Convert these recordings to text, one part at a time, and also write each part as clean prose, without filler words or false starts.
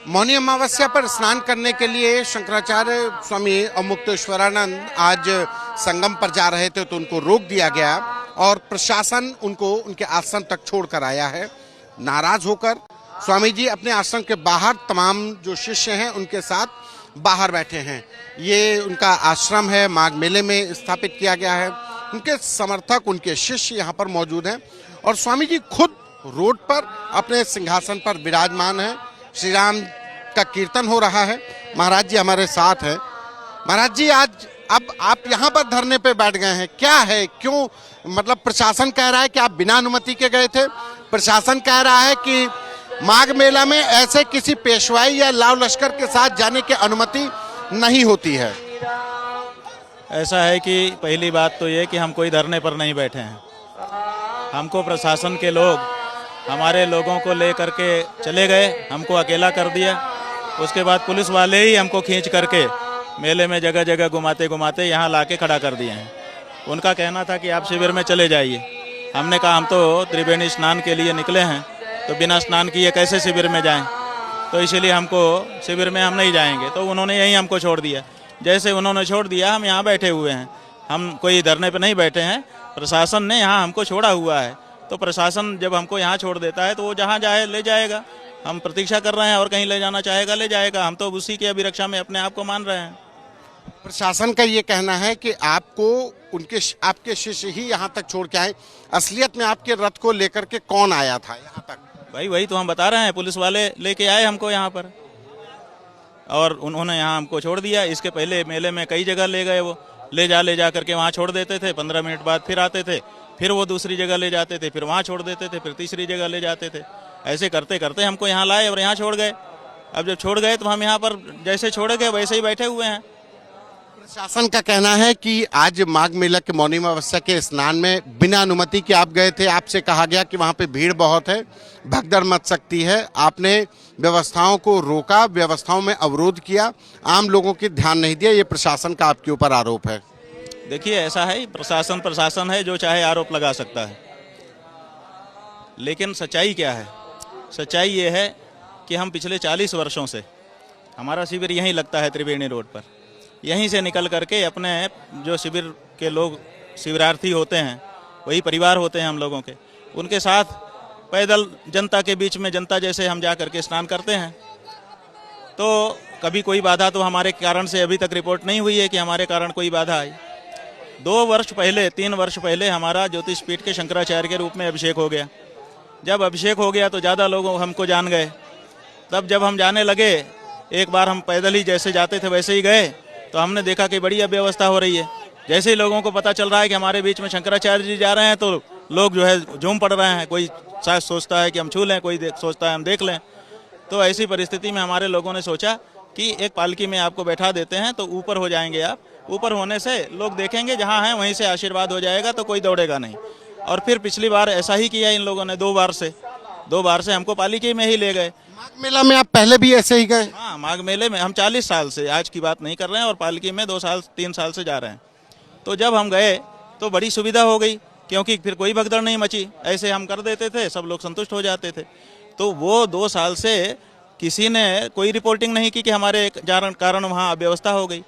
मौनी अमावस्या पर स्नान करने के लिए शंकराचार्य स्वामी अवमुक्तेश्वरानंद आज संगम पर जा रहे थे तो उनको रोक दिया गया और प्रशासन उनको उनके आश्रम तक छोड़कर आया है। नाराज होकर स्वामी जी अपने आश्रम के बाहर तमाम जो शिष्य हैं उनके साथ बाहर बैठे हैं। ये उनका आश्रम है, माघ मेले में स्थापित किया गया है। उनके समर्थक, उनके शिष्य यहाँ पर मौजूद हैं और स्वामी जी खुद रोड पर अपने सिंहासन पर विराजमान हैं। श्री राम का कीर्तन हो रहा है। महाराज जी हमारे साथ हैं। महाराज जी, आज अब आप यहाँ पर धरने पे बैठ गए हैं, क्या है, क्यों? मतलब प्रशासन कह रहा है कि आप बिना अनुमति के गए थे। प्रशासन कह रहा है कि माघ मेला में ऐसे किसी पेशवाई या लाव लश्कर के साथ जाने की अनुमति नहीं होती है। ऐसा है कि पहली बात तो ये कि हम कोई धरने पर नहीं बैठे हैं। हमको प्रशासन के लोग हमारे लोगों को ले करके चले गए, हमको अकेला कर दिया। उसके बाद पुलिस वाले ही हमको खींच करके मेले में जगह जगह घुमाते घुमाते यहाँ लाके खड़ा कर दिए हैं। उनका कहना था कि आप शिविर में चले जाइए। हमने कहा हम तो त्रिवेणी स्नान के लिए निकले हैं, तो बिना स्नान किए कैसे शिविर में जाएं? तो इसीलिए हमको शिविर में हम नहीं जाएंगे। तो उन्होंने यहीं हमको छोड़ दिया। जैसे उन्होंने छोड़ दिया, हम यहाँ बैठे हुए हैं। हम कोई धरने पर नहीं बैठे हैं, प्रशासन ने यहाँ हमको छोड़ा हुआ है। तो प्रशासन जब हमको यहाँ छोड़ देता है तो वो जहाँ जाए ले जाएगा। हम प्रतीक्षा कर रहे हैं, और कहीं ले जाना चाहेगा ले जाएगा। हम तो उसी की अभिरक्षा में अपने आप को मान रहे हैं। प्रशासन का ये कहना है कि आपको आपके शिष्य ही यहाँ तक छोड़ के आए। असलियत में आपके रथ को लेकर के कौन आया था यहाँ तक? भाई वही तो हम बता रहे हैं, पुलिस वाले लेके आए हमको यहाँ पर और उन्होंने यहाँ हमको छोड़ दिया। इसके पहले मेले में कई जगह ले गए, वो ले जा करके वहाँ छोड़ देते थे। 15 मिनट बाद फिर आते थे, फिर वो दूसरी जगह ले जाते थे, फिर वहाँ छोड़ देते थे, फिर तीसरी जगह ले जाते थे। ऐसे करते करते हमको यहाँ लाए और यहाँ छोड़ गए। अब जब छोड़ गए तो हम यहाँ पर जैसे छोड़े गए वैसे ही बैठे हुए हैं। प्रशासन का कहना है कि आज माघ मेला के मौनी अमावस्या के स्नान में बिना अनुमति के आप गए थे। आपसे कहा गया कि वहाँ पे भीड़ बहुत है, भगदड़ मच सकती है। आपने व्यवस्थाओं को रोका, व्यवस्थाओं में अवरोध किया, आम लोगों की ध्यान नहीं दिया। ये प्रशासन का आपके ऊपर आरोप है। देखिए ऐसा है, प्रशासन है, जो चाहे आरोप लगा सकता है। लेकिन सच्चाई क्या है? सच्चाई ये है कि हम पिछले 40 वर्षों से हमारा शिविर यहीं लगता है, त्रिवेणी रोड पर। यहीं से निकल करके अपने जो शिविर के लोग शिविरार्थी होते हैं, वही परिवार होते हैं हम लोगों के, उनके साथ पैदल जनता के बीच में, जनता जैसे हम जा करके स्नान करते हैं। तो कभी कोई बाधा तो हमारे कारण से अभी तक रिपोर्ट नहीं हुई है कि हमारे कारण कोई बाधा आई। 3 वर्ष पहले हमारा ज्योतिष पीठ के शंकराचार्य के रूप में अभिषेक हो गया। जब अभिषेक हो गया तो ज़्यादा लोग हमको जान गए। तब जब हम जाने लगे, एक बार हम पैदल ही जैसे जाते थे वैसे ही गए, तो हमने देखा कि बड़ी अव्यवस्था हो रही है। जैसे ही लोगों को पता चल रहा है कि हमारे बीच में शंकराचार्य जी जा रहे हैं, तो लोग जो है झूम पड़ रहे हैं। कोई शायद सोचता है कि हम छू लें, कोई सोचता है हम देख लें। तो ऐसी परिस्थिति में हमारे लोगों ने सोचा कि एक पालकी में आपको बैठा देते हैं, तो ऊपर हो जाएंगे आप। ऊपर होने से लोग देखेंगे, जहाँ हैं वहीं से आशीर्वाद हो जाएगा, तो कोई दौड़ेगा नहीं। और फिर पिछली बार ऐसा ही किया इन लोगों ने। 2 बार से हमको पालकी में ही ले गए। माघ मेला में आप पहले भी ऐसे ही गए? हाँ, माघ मेले में हम 40 साल से, आज की बात नहीं कर रहे हैं, और पालकी में 3 साल से जा रहे हैं। तो जब हम गए तो बड़ी सुविधा हो गई, क्योंकि फिर कोई भगदड़ नहीं मची। ऐसे हम कर देते थे, सब लोग संतुष्ट हो जाते थे। तो वो 2 साल से किसी ने कोई रिपोर्टिंग नहीं की कि हमारे कारण वहाँ अव्यवस्था हो गई।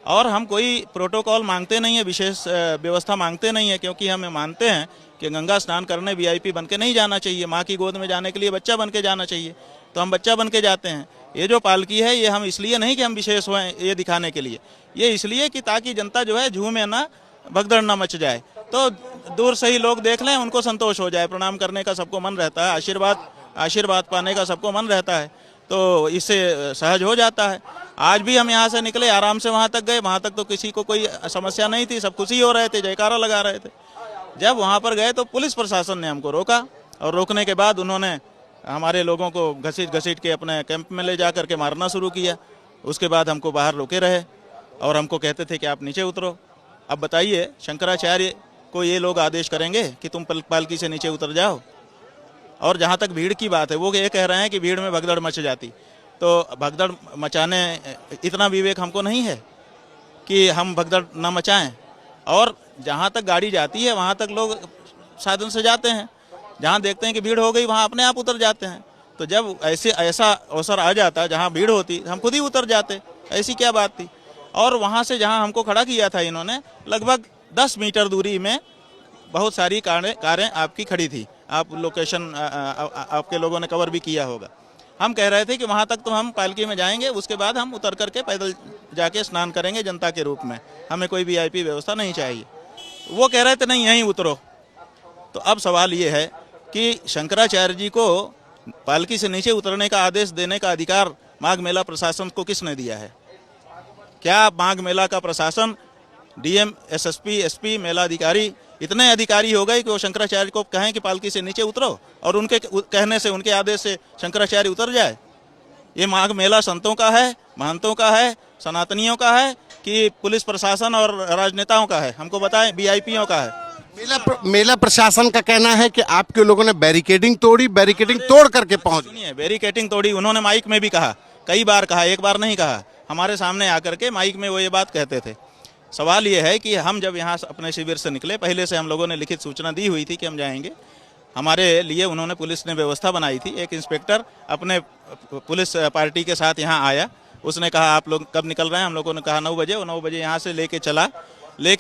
और हम कोई प्रोटोकॉल मांगते नहीं है, विशेष व्यवस्था मांगते नहीं है, क्योंकि हमें मानते हैं कि गंगा स्नान करने वीआईपी बन के नहीं जाना चाहिए। माँ की गोद में जाने के लिए बच्चा बन के जाना चाहिए, तो हम बच्चा बन के जाते हैं। ये जो पालकी है, ये हम इसलिए नहीं कि हम विशेष हुए ये दिखाने के लिए, ये इसलिए कि ताकि जनता जो है झूमे ना, भगदड़ ना मच जाए। तो दूर से ही लोग देख लें, उनको संतोष हो जाए। प्रणाम करने का सबको मन रहता है, आशीर्वाद पाने का सबको मन रहता है, तो इससे सहज हो जाता है। आज भी हम यहाँ से निकले, आराम से वहाँ तक गए। वहाँ तक तो किसी को कोई समस्या नहीं थी, सब खुशी हो रहे थे, जयकारा लगा रहे थे। जब वहाँ पर गए तो पुलिस प्रशासन ने हमको रोका, और रोकने के बाद उन्होंने हमारे लोगों को घसीट के अपने कैंप में ले जा करके मारना शुरू किया। उसके बाद हमको बाहर रोके रहे और हमको कहते थे कि आप नीचे उतरो। अब बताइए, शंकराचार्य को ये लोग आदेश करेंगे कि तुम पालकी से नीचे उतर जाओ? और जहाँ तक भीड़ की बात है, वो ये कह रहे हैं कि भीड़ में भगदड़ मच जाती। तो भगदड़ मचाने इतना विवेक हमको नहीं है कि हम भगदड़ न मचाएं। और जहाँ तक गाड़ी जाती है वहाँ तक लोग साधन से जाते हैं। जहाँ देखते हैं कि भीड़ हो गई, वहाँ अपने आप उतर जाते हैं। तो जब ऐसा अवसर आ जाता जहाँ भीड़ होती हम खुद ही उतर जाते, ऐसी क्या बात थी। और वहाँ से जहाँ हमको खड़ा किया था इन्होंने, लगभग 10 मीटर दूरी में बहुत सारी कारें आपकी खड़ी थी। आप लोकेशन आपके लोगों ने कवर भी किया होगा। हम कह रहे थे कि वहाँ तक तो हम पालकी में जाएंगे, उसके बाद हम उतर करके पैदल जाके स्नान करेंगे जनता के रूप में, हमें कोई वीआईपी व्यवस्था नहीं चाहिए। वो कह रहे थे नहीं यहीं उतरो। तो अब सवाल ये है कि शंकराचार्य जी को पालकी से नीचे उतरने का आदेश देने का अधिकार माघ मेला प्रशासन को किसने दिया है? क्या माघ मेला का प्रशासन, डीएम, एसएसपी, एसपी, मेला अधिकारी इतने अधिकारी हो गए कि वो शंकराचार्य को कहें कि पालकी से नीचे उतरो और उनके कहने से, उनके आदेश से शंकराचार्य उतर जाए? ये माघ मेला संतों का है, महंतों का है, सनातनियों का है कि पुलिस प्रशासन और राजनेताओं का है? हमको बताएं, वीआईपीओं का है? मेला प्रशासन का कहना है कि आपके लोगों ने बैरिकेडिंग तोड़ी, बैरिकेडिंग तोड़ करके पहुंच। सुनिए, बैरिकेडिंग तोड़ी, उन्होंने माइक में भी कहा, कई बार कहा, एक बार नहीं कहा, हमारे सामने आकर के माइक में वो ये बात कहते थे। सवाल ये है कि हम जब यहाँ अपने शिविर से निकले, पहले से हम लोगों ने लिखित सूचना दी हुई थी कि हम जाएंगे। हमारे लिए उन्होंने, पुलिस ने व्यवस्था बनाई थी। एक इंस्पेक्टर अपने पुलिस पार्टी के साथ यहाँ आया, उसने कहा आप लोग कब निकल रहे हैं? हम लोगों ने कहा 9 बजे। वो 9 बजे यहाँ से लेके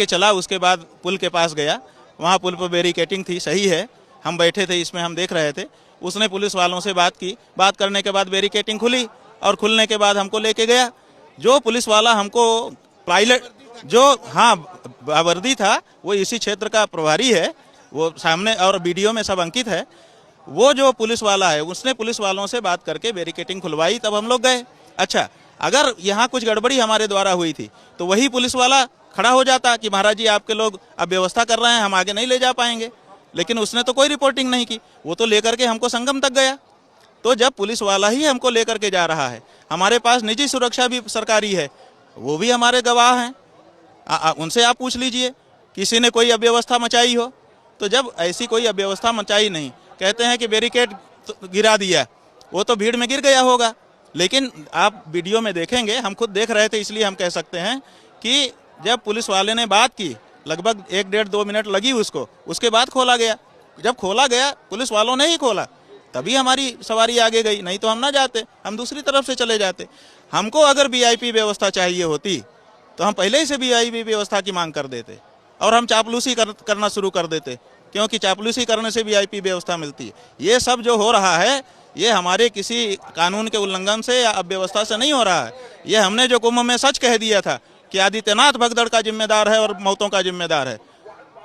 चला। उसके बाद पुल के पास गया, वहाँ पुल पर बैरिकेडिंग थी, सही है, हम बैठे थे, इसमें हम देख रहे थे। उसने पुलिस वालों से बात की, बात करने के बाद बैरिकेडिंग खुली और खुलने के बाद हमको लेके गया। जो पुलिस वाला हमको पायलट, जो हाँ वर्दी था, वो इसी क्षेत्र का प्रभारी है, वो सामने और वीडियो में सब अंकित है। वो जो पुलिस वाला है उसने पुलिस वालों से बात करके बैरिकेडिंग खुलवाई, तब हम लोग गए। अच्छा, अगर यहाँ कुछ गड़बड़ी हमारे द्वारा हुई थी तो वही पुलिस वाला खड़ा हो जाता कि महाराज जी आपके लोग अब व्यवस्था कर रहे हैं, हम आगे नहीं ले जा पाएंगे। लेकिन उसने तो कोई रिपोर्टिंग नहीं की, वो तो लेकर के हमको संगम तक गया। तो जब पुलिस वाला ही हमको लेकर के जा रहा है, हमारे पास निजी सुरक्षा भी सरकारी है, वो भी हमारे गवाह हैं, उनसे आप पूछ लीजिए किसी ने कोई अव्यवस्था मचाई हो। तो जब ऐसी कोई अव्यवस्था मचाई नहीं, कहते हैं कि बैरिकेड गिरा दिया, वो तो भीड़ में गिर गया होगा। लेकिन आप वीडियो में देखेंगे, हम खुद देख रहे थे, इसलिए हम कह सकते हैं कि जब पुलिस वाले ने बात की, लगभग 1 डेढ़ 2 मिनट लगी उसको, उसके बाद खोला गया। जब खोला गया, पुलिस वालों ने ही खोला, तभी हमारी सवारी आगे गई, नहीं तो हम ना जाते, हम दूसरी तरफ से चले जाते। हमको अगर वीआईपी व्यवस्था चाहिए होती तो हम पहले ही से वीआईपी व्यवस्था की मांग कर देते और हम चापलूसी करना शुरू कर देते, क्योंकि चापलूसी करने से वीआईपी व्यवस्था मिलती है। ये सब जो हो रहा है, ये हमारे किसी कानून के उल्लंघन से या अव्यवस्था से नहीं हो रहा है। ये हमने जो कुंभ में सच कह दिया था कि आदित्यनाथ भगदड़ का जिम्मेदार है और मौतों का जिम्मेदार है,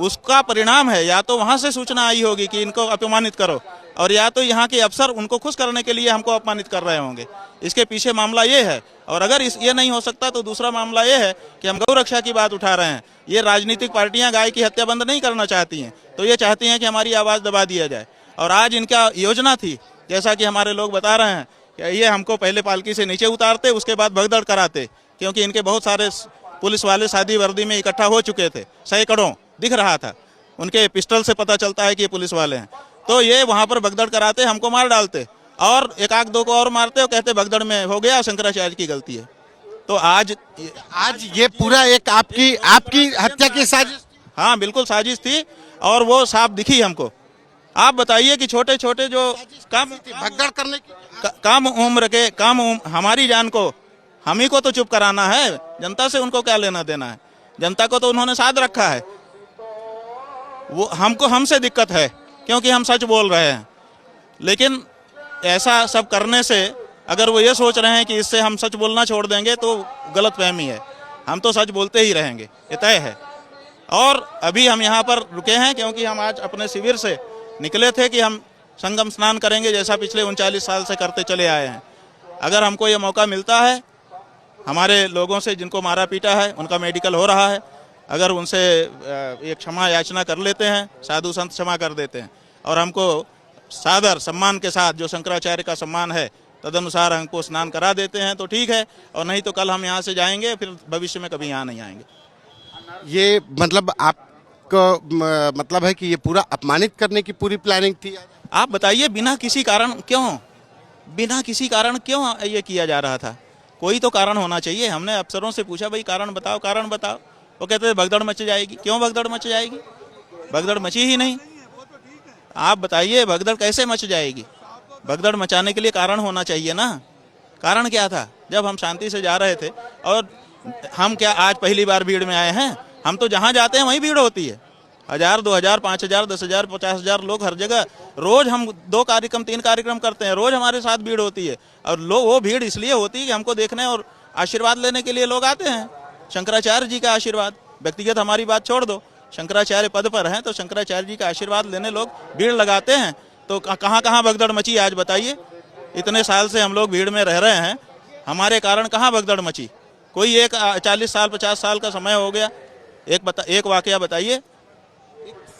उसका परिणाम है। या तो वहाँ से सूचना आई होगी कि इनको अपमानित करो, और या तो यहाँ के अफसर उनको खुश करने के लिए हमको अपमानित कर रहे होंगे। इसके पीछे मामला ये है। और अगर ये नहीं हो सकता तो दूसरा मामला ये है कि हम गौ रक्षा की बात उठा रहे हैं। ये राजनीतिक पार्टियां गाय की हत्या बंद नहीं करना चाहती हैं, तो ये चाहती हैं कि हमारी आवाज़ दबा दिया जाए। और आज इनका योजना थी, जैसा कि हमारे लोग बता रहे हैं, कि ये हमको पहले पालकी से नीचे उतारते, उसके बाद भगदड़ कराते, क्योंकि इनके बहुत सारे पुलिस वाले सादी वर्दी में इकट्ठा हो चुके थे, सैकड़ों दिख रहा था, उनके पिस्टल से पता चलता है कि ये पुलिस वाले हैं। तो ये वहाँ पर भगदड़ कराते, हमको मार डालते और 1-2 को और मारते और कहते भगदड़ में हो गया, शंकराचार्य की गलती है। तो आज ये पूरा एक आपकी हत्या की साजिश। हाँ, बिल्कुल साजिश थी, और वो साफ दिखी हमको। आप बताइए कि छोटे छोटे जो भगदड़ करने की कम उम्र हमारी जान को, हम ही को तो चुप कराना है, जनता से उनको क्या लेना देना है? जनता को तो उन्होंने साथ रखा है। वो हमसे दिक्कत है क्योंकि हम सच बोल रहे हैं। लेकिन ऐसा सब करने से अगर वो ये सोच रहे हैं कि इससे हम सच बोलना छोड़ देंगे, तो गलतफहमी है। हम तो सच बोलते ही रहेंगे, ये तय है। और अभी हम यहाँ पर रुके हैं क्योंकि हम आज अपने शिविर से निकले थे कि हम संगम स्नान करेंगे, जैसा पिछले 39 साल से करते चले आए हैं। अगर हमको ये मौका मिलता है, हमारे लोगों से जिनको मारा पीटा है उनका मेडिकल हो रहा है, अगर उनसे एक क्षमा याचना कर लेते हैं, साधु संत क्षमा कर देते हैं, और हमको सादर सम्मान के साथ जो शंकराचार्य का सम्मान है तदनुसार हमको स्नान करा देते हैं, तो ठीक है। और नहीं तो कल हम यहाँ से जाएंगे, फिर भविष्य में कभी यहाँ नहीं आएंगे। ये मतलब आपका मतलब है कि ये पूरा अपमानित करने की पूरी प्लानिंग थी? आप बताइए, बिना किसी कारण क्यों ये किया जा रहा था? कोई तो कारण होना चाहिए। हमने अफसरों से पूछा, भाई कारण बताओ। वो कहते थे भगदड़ मच जाएगी। क्यों भगदड़ मच जाएगी? भगदड़ मची ही नहीं। आप बताइए भगदड़ कैसे मच जाएगी? भगदड़ मचाने के लिए कारण होना चाहिए ना। कारण क्या था? जब हम शांति से जा रहे थे, और हम क्या आज पहली बार भीड़ में आए हैं? हम तो जहाँ जाते हैं वहीं भीड़ होती है। 1000, 2000, 5000, 10,000, 50,000 लोग हर जगह। रोज हम 2 कार्यक्रम 3 कार्यक्रम करते हैं, रोज हमारे साथ भीड़ होती है। और लोग, वो भीड़ इसलिए होती है कि हमको देखने और आशीर्वाद लेने के लिए लोग आते हैं। शंकराचार्य जी का आशीर्वाद, व्यक्तिगत हमारी बात छोड़ दो, शंकराचार्य पद पर हैं तो शंकराचार्य जी का आशीर्वाद लेने लोग भीड़ लगाते हैं। तो कहाँ कहाँ भगदड़ मची आज बताइए? इतने साल से हम लोग भीड़ में रह रहे हैं, हमारे कारण कहाँ भगदड़ मची? कोई एक 40 साल 50 साल का समय हो गया, एक वाकया बताइए।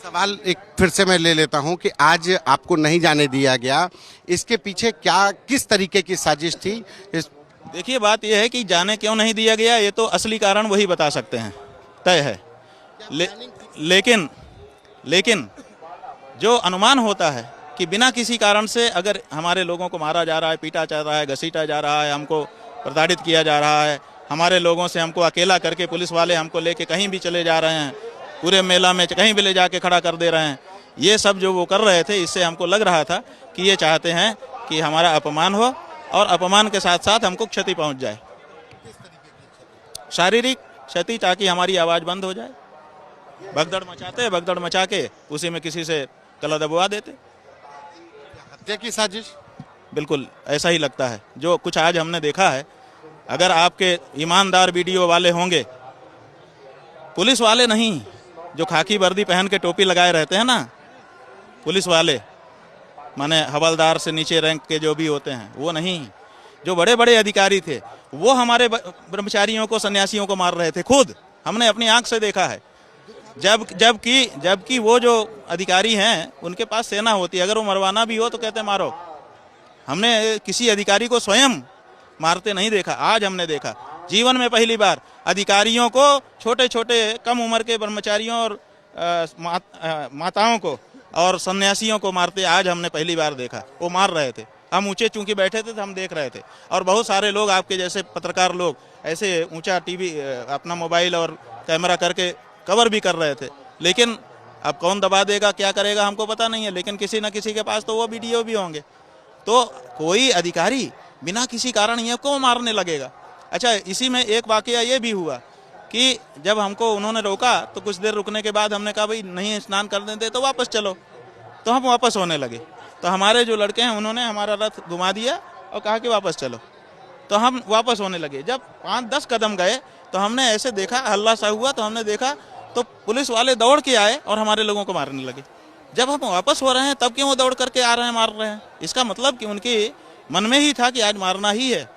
सवाल एक फिर से मैं ले लेता हूं कि आज आपको नहीं जाने दिया गया, इसके पीछे क्या, किस तरीके की साजिश थी? देखिए, बात यह है कि जाने क्यों नहीं दिया गया, ये तो असली कारण वही बता सकते हैं, तय है। लेकिन जो अनुमान होता है कि बिना किसी कारण से अगर हमारे लोगों को मारा जा रहा है, पीटा जा रहा है, घसीटा जा रहा है, हमको प्रताड़ित किया जा रहा है, हमारे लोगों से हमको अकेला करके पुलिस वाले हमको लेके कहीं भी चले जा रहे हैं, पूरे मेला में कहीं भी ले जाके खड़ा कर दे रहे हैं, ये सब जो वो कर रहे थे, इससे हमको लग रहा था कि ये चाहते हैं कि हमारा अपमान हो और अपमान के साथ साथ हमको क्षति पहुंच जाए, शारीरिक क्षति, ताकि हमारी आवाज़ बंद हो जाए। भगदड़ मचा के उसी में किसी से गला दबवा देते। हत्या की साजिश? बिल्कुल ऐसा ही लगता है जो कुछ आज हमने देखा है। अगर आपके ईमानदार वीडियो वाले होंगे, पुलिस वाले नहीं, जो खाकी वर्दी पहन के टोपी लगाए रहते हैं ना, पुलिस वाले माने हवलदार से नीचे रैंक के जो भी होते हैं, वो नहीं, जो बड़े बड़े अधिकारी थे, वो हमारे ब्रह्मचारियों को, सन्यासियों को मार रहे थे। खुद हमने अपनी आंख से देखा है। जबकि वो जो अधिकारी हैं, उनके पास सेना होती है, अगर वो मरवाना भी हो तो कहते मारो। हमने किसी अधिकारी को स्वयं मारते नहीं देखा, आज हमने देखा जीवन में पहली बार अधिकारियों को, छोटे छोटे कम उम्र के ब्रह्मचारियों और माताओं को और सन्यासियों को मारते आज हमने पहली बार देखा। वो मार रहे थे, हम ऊंचे चूंकि बैठे थे तो हम देख रहे थे, और बहुत सारे लोग आपके जैसे पत्रकार लोग ऐसे ऊंचा टीवी अपना मोबाइल और कैमरा करके कवर भी कर रहे थे। लेकिन अब कौन दबा देगा, क्या करेगा, हमको पता नहीं है, लेकिन किसी न किसी के पास तो वो वीडियो भी होंगे। तो कोई अधिकारी बिना किसी कारण ये को मारने लगेगा। अच्छा, इसी में एक वाकया ये भी हुआ कि जब हमको उन्होंने रोका तो कुछ देर रुकने के बाद हमने कहा भाई नहीं स्नान करने दे तो वापस चलो, तो हम वापस होने लगे। तो हमारे जो लड़के हैं उन्होंने हमारा रथ घुमा दिया और कहा कि वापस चलो, तो हम वापस होने लगे। जब 5-10 कदम गए तो हमने ऐसे देखा, हल्ला सा हुआ, तो हमने देखा तो पुलिस वाले दौड़ के आए और हमारे लोगों को मारने लगे। जब हम वापस हो रहे हैं तब क्यों वो दौड़ करके आ रहे हैं, मार रहे हैं? इसका मतलब कि उनके मन में ही था कि आज मारना ही है,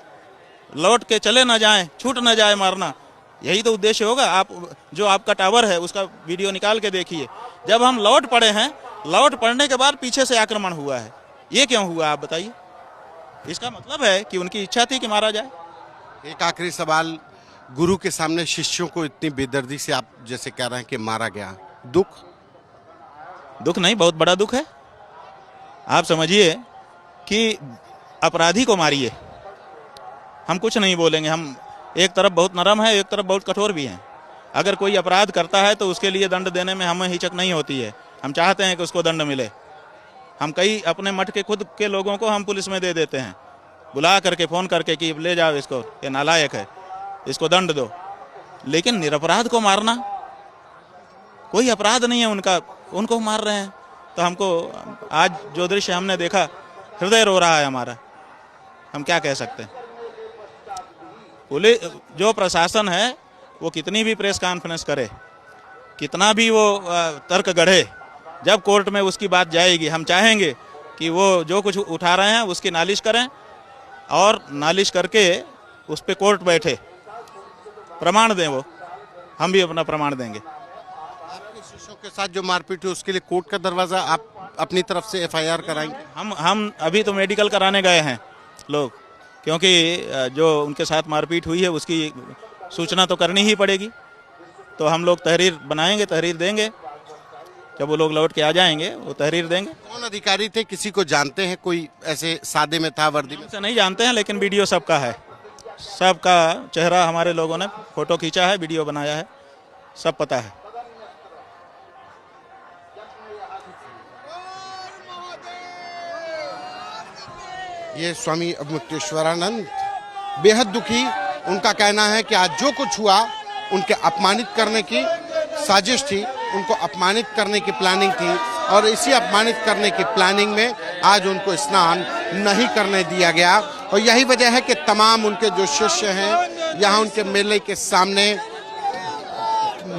लौट के चले ना जाएं, छूट ना जाए मारना, यही तो उद्देश्य होगा। आप जो आपका टावर है उसका वीडियो निकाल के देखिए, जब हम लौट पड़े हैं, लौट पड़ने के बाद पीछे से आक्रमण हुआ है। ये क्यों हुआ आप बताइए? इसका मतलब है कि उनकी इच्छा थी कि मारा जाए। एक आखिरी सवाल, गुरु के सामने शिष्यों को इतनी बेदर्दी से आप जैसे कह रहे हैं कि मारा गया, दुख नहीं, बहुत बड़ा दुख है। आप समझिए कि अपराधी को मारिए, हम कुछ नहीं बोलेंगे, हम एक तरफ बहुत नरम है, एक तरफ बहुत कठोर भी हैं। अगर कोई अपराध करता है तो उसके लिए दंड देने में हमें हिचक नहीं होती है, हम चाहते हैं कि उसको दंड मिले। हम कई अपने मठ के खुद के लोगों को हम पुलिस में दे देते हैं, बुला करके फ़ोन करके कि ले जाओ इसको, ये नालायक है, इसको दंड दो। लेकिन निरपराध को मारना, कोई अपराध नहीं है उनका, उनको मार रहे हैं। तो हमको आज जो दृश्य हमने देखा, हृदय रो रहा है हमारा। हम क्या कह सकते हैं? पुलिस, जो प्रशासन है वो कितनी भी प्रेस कॉन्फ्रेंस करे, कितना भी वो तर्क गढ़े, जब कोर्ट में उसकी बात जाएगी, हम चाहेंगे कि वो जो कुछ उठा रहे हैं उसकी नालिश करें, और नालिश करके उस पर कोर्ट बैठे, प्रमाण दें। वो हम भी अपना प्रमाण देंगे। आपके शिष्यों के साथ जो मारपीट हुई उसके लिए कोर्ट का दरवाजा आप अपनी तरफ से एफआईआर कराएंगे? हम अभी तो मेडिकल कराने गए हैं लोग, क्योंकि जो उनके साथ मारपीट हुई है उसकी सूचना तो करनी ही पड़ेगी। तो हम लोग तहरीर बनाएंगे, तहरीर देंगे, जब वो लोग लौट के आ जाएंगे वो तहरीर देंगे। कौन अधिकारी थे, किसी को जानते हैं? कोई ऐसे सादे में था, वर्दी में? से नहीं जानते हैं, लेकिन वीडियो सबका है, सबका चेहरा हमारे लोगों ने फोटो खींचा है, वीडियो बनाया है, सब पता है। ये स्वामी अवमुक्तेश्वरानंद बेहद दुखी। उनका कहना है कि आज जो कुछ हुआ उनके अपमानित करने की साजिश थी, उनको अपमानित करने की प्लानिंग थी और इसी अपमानित करने की प्लानिंग में आज उनको स्नान नहीं करने दिया गया। और यही वजह है कि तमाम उनके जो शिष्य हैं यहाँ उनके मेले के सामने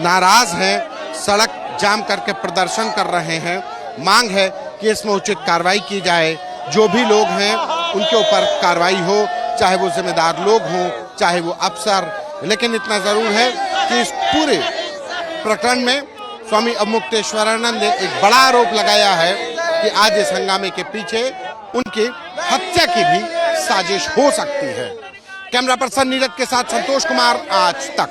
नाराज हैं, सड़क जाम करके प्रदर्शन कर रहे हैं। मांग है कि इसमें उचित कार्रवाई की जाए, जो भी लोग हैं उनके ऊपर कार्रवाई हो, चाहे वो जिम्मेदार लोग हों, चाहे वो अफसर। लेकिन इतना जरूर है कि इस पूरे प्रकरण में स्वामी अवमुक्तेश्वरानंद ने एक बड़ा आरोप लगाया है कि आज इस हंगामे के पीछे उनकी हत्या की भी साजिश हो सकती है। कैमरा पर्सन नीरज के साथ संतोष कुमार, आज तक।